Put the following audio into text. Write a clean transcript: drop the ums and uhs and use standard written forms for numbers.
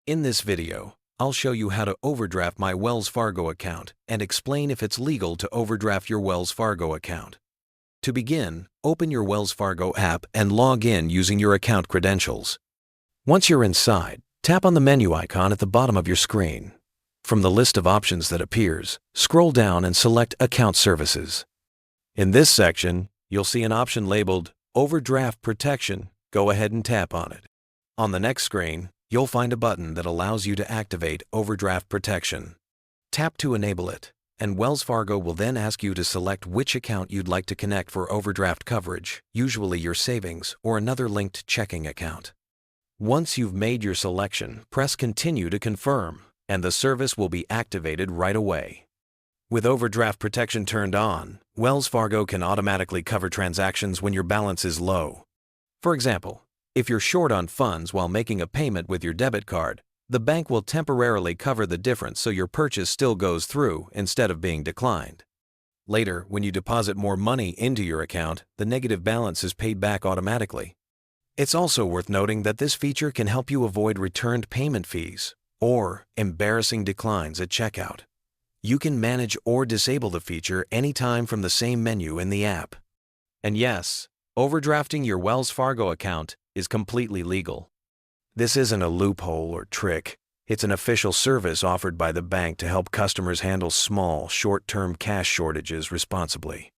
In this video, I'll show you how to overdraft my Wells Fargo account and explain if it's legal to overdraft your Wells Fargo account. To begin, open your Wells Fargo app and log in using your account credentials. Once you're inside, tap on the menu icon at the bottom of your screen. From the list of options that appears, scroll down and select Account Services. In this section, you'll see an option labeled Overdraft Protection. Go ahead and tap on it. On the next screen, you'll find a button that allows you to activate overdraft protection. Tap to enable it, and Wells Fargo will then ask you to select which account you'd like to connect for overdraft coverage, usually your savings or another linked checking account. Once you've made your selection, press Continue to confirm, and the service will be activated right away. With overdraft protection turned on, Wells Fargo can automatically cover transactions when your balance is low. For example, if you're short on funds while making a payment with your debit card, the bank will temporarily cover the difference so your purchase still goes through instead of being declined. Later, when you deposit more money into your account, the negative balance is paid back automatically. It's also worth noting that this feature can help you avoid returned payment fees or embarrassing declines at checkout. You can manage or disable the feature anytime from the same menu in the app. And yes, overdrafting your Wells Fargo account is completely legal. This isn't a loophole or trick. It's an official service offered by the bank to help customers handle small, short-term cash shortages responsibly.